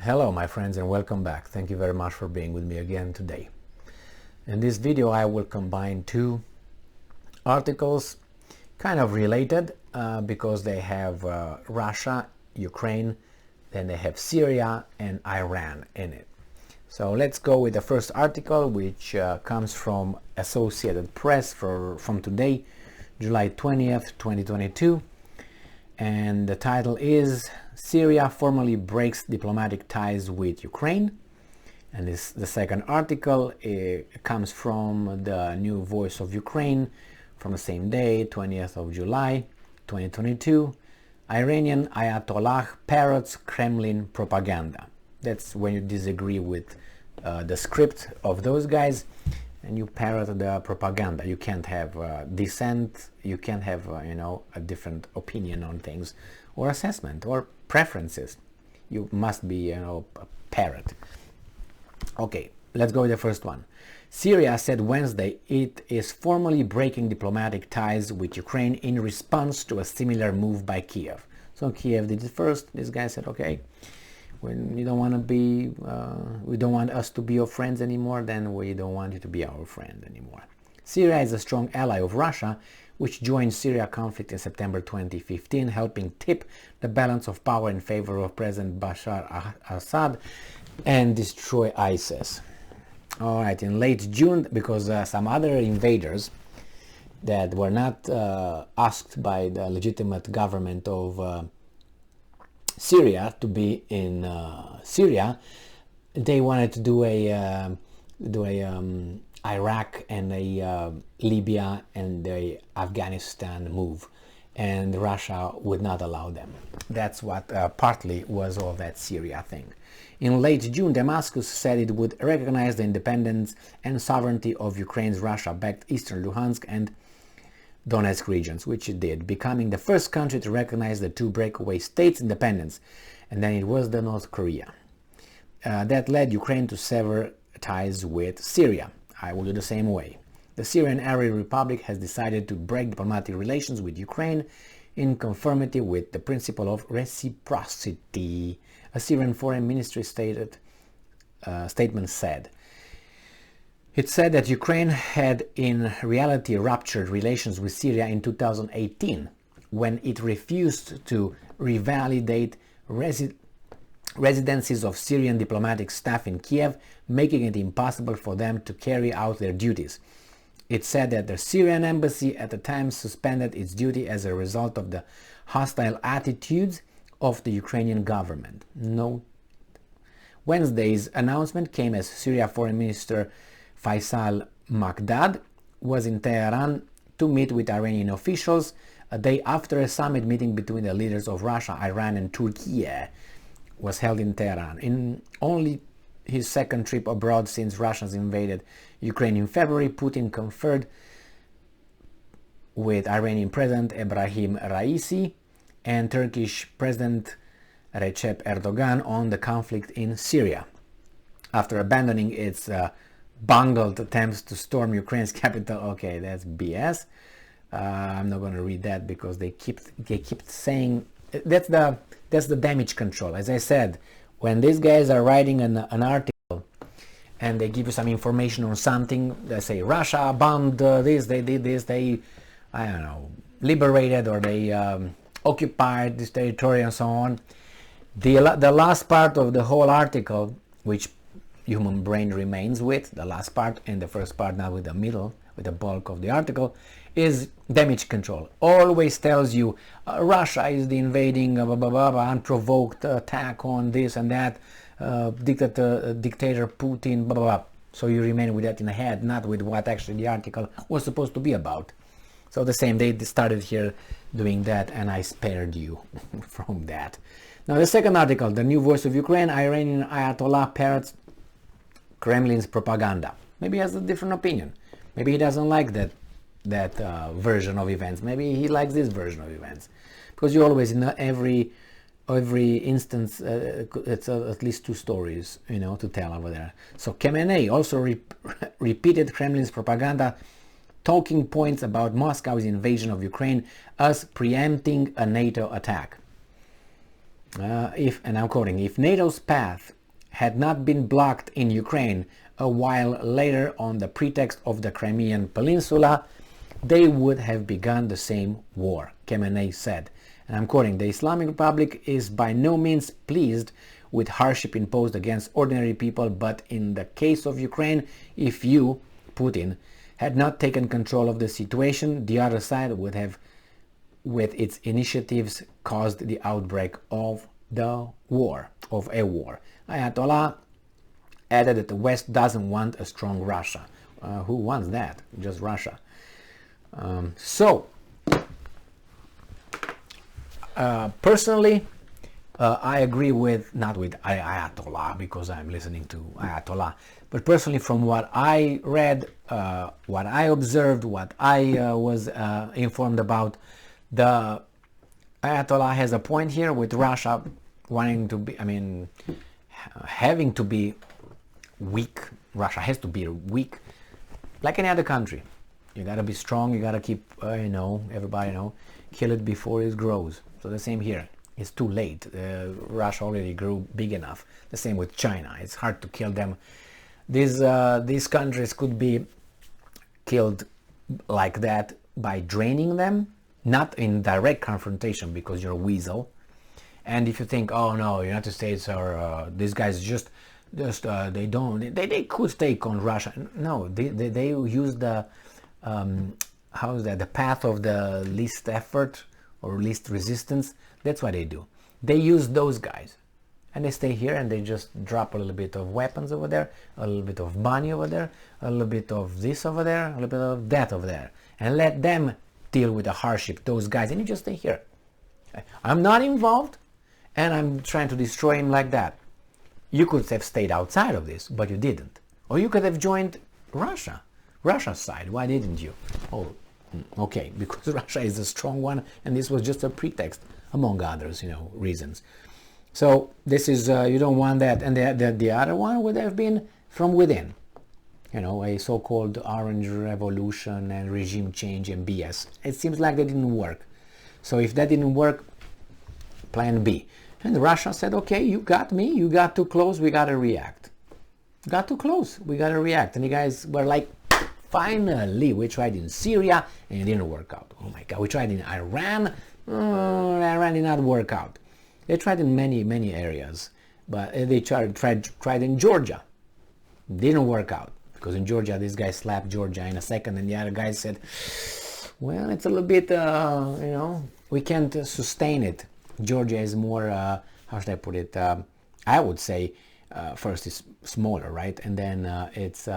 Hello my friends and welcome back. Thank you very much for being with me again today. In this video I will combine two articles kind of related because they have Russia, Ukraine, then they have Syria and Iran in it. So let's go with the first article, which comes from Associated Press from today, July 20th, 2022. And the title is Syria formally breaks diplomatic ties with Ukraine. And the second article comes from the New Voice of Ukraine from the same day, 20th of July 2022. Iranian Ayatollah parrots Kremlin propaganda. That's when you disagree with the script of those guys and you parrot the propaganda. You can't have dissent, you can't have a different opinion on things or assessment or preferences. You must be a parrot. Okay, let's go with the first one. Syria said Wednesday it is formally breaking diplomatic ties with Ukraine in response to a similar move by Kiev. So Kiev did it first. This guy said, okay, when you don't want to be, we don't want us to be your friends anymore, then we don't want you to be our friend anymore. Syria is a strong ally of Russia, which joined Syria conflict in September 2015, helping tip the balance of power in favor of President Bashar al-Assad and destroy ISIS. All right, in late June, because some other invaders that were not asked by the legitimate government of Syria to be in Syria, they wanted to do a Iraq and a Libya and a Afghanistan move, and Russia would not allow them. That's what partly was all that Syria thing. In late June, Damascus said it would recognize the independence and sovereignty of Ukraine's Russia-backed eastern Luhansk and Donetsk regions, which it did, becoming the first country to recognize the two breakaway states' independence, and then it was the North Korea. That led Ukraine to sever ties with Syria. I will do the same way. The Syrian Arab Republic has decided to break diplomatic relations with Ukraine in conformity with the principle of reciprocity, a Syrian Foreign Ministry statement said. It said that Ukraine had in reality ruptured relations with Syria in 2018 when it refused to revalidate residencies of Syrian diplomatic staff in Kiev, making it impossible for them to carry out their duties. It said that the Syrian embassy at the time suspended its duty as a result of the hostile attitudes of the Ukrainian government. No. Wednesday's announcement came as Syria Foreign Minister Faisal Makdad was in Tehran to meet with Iranian officials a day after a summit meeting between the leaders of Russia, Iran and Turkey was held in Tehran. In only his second trip abroad since Russians invaded Ukraine in February, Putin conferred with Iranian President Ebrahim Raisi and Turkish President Recep Erdogan on the conflict in Syria. After abandoning its bungled attempts to storm Ukraine's capital. Okay, that's BS. I'm not going to read that because they keep saying that's the damage control. As I said, when these guys are writing an article and they give you some information on something, they say Russia bombed this, they did this, they liberated or they occupied this territory and so on. The last part of the whole article, which human brain remains with, the last part and the first part, not with the middle, with the bulk of the article, is damage control. Always tells you Russia is the invading unprovoked attack on this and that, dictator Putin, blah, blah, blah. So you remain with that in the head, not with what actually the article was supposed to be about. So the same, they started here doing that and I spared you from that. Now the second article, the New Voice of Ukraine, Iranian Ayatollah parrots Kremlin's propaganda. Maybe he has a different opinion. Maybe he doesn't like that version of events. Maybe he likes this version of events. Because you always, in every instance, it's at least two stories, to tell over there. So Khamenei also repeated Kremlin's propaganda talking points about Moscow's invasion of Ukraine as preempting a NATO attack. and I'm quoting, if NATO's path had not been blocked in Ukraine a while later on the pretext of the Crimean Peninsula, they would have begun the same war, Khamenei said. And I'm quoting, the Islamic Republic is by no means pleased with hardship imposed against ordinary people, but in the case of Ukraine, if you, Putin, had not taken control of the situation, the other side would have, with its initiatives, caused the outbreak of a war. Ayatollah added that the West doesn't want a strong Russia. Who wants that? Just Russia. Personally, I agree with, not with Ayatollah because I'm listening to Ayatollah, but personally from what I read, what I observed, what I was informed about, the Ayatollah has a point here with Russia wanting to be, having to be weak. Russia has to be weak, like any other country. You gotta be strong, you gotta keep, everybody kill it before it grows. So the same here. It's too late. Russia already grew big enough. The same with China. It's hard to kill them. These countries could be killed like that by draining them, not in direct confrontation because you're a weasel. And if you think, oh no, United States or these guys they could take on Russia. No, they use the the path of the least effort or least resistance. That's what they do. They use those guys and they stay here and they just drop a little bit of weapons over there, a little bit of money over there, a little bit of this over there, a little bit of that over there, and let them deal with the hardship, those guys, and you just stay here. I'm not involved and I'm trying to destroy him like that. You could have stayed outside of this, but you didn't. Or you could have joined Russia's side. Why didn't you? Oh, okay, because Russia is a strong one and this was just a pretext, among others, reasons. So this is, you don't want that. And the other one would have been from within, a so-called orange revolution and regime change and BS. It seems like that didn't work. So if that didn't work, plan B. And Russia said, okay, you got me, you got too close, we got to react. Got too close, we got to react. And the guys were like, finally, we tried in Syria and it didn't work out. Oh my God, we tried in Iran. Iran did not work out. They tried in many areas, but they tried in Georgia. Didn't work out because in Georgia, this guy slapped Georgia in a second, and the other guy said, "Well, it's a little bit, we can't sustain it." Georgia is more, how should I put it? I would say first it's smaller, right, and then it's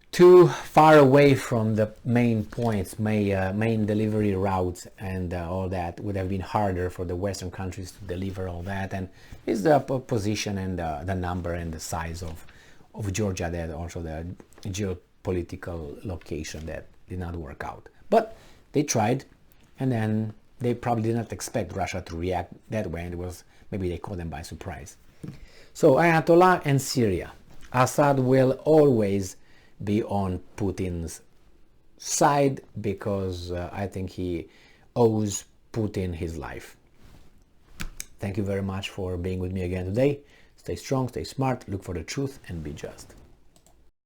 too far away from the main points, main delivery routes, and all that would have been harder for the Western countries to deliver all that. And it's the position and the number and the size of Georgia, that also the geopolitical location that did not work out. But they tried, and then they probably did not expect Russia to react that way, and it was, maybe they caught them by surprise. So Ayatollah and Syria. Assad will always be on Putin's side because I think he owes Putin his life. Thank you very much for being with me again today. Stay strong, stay smart, look for the truth, and be just.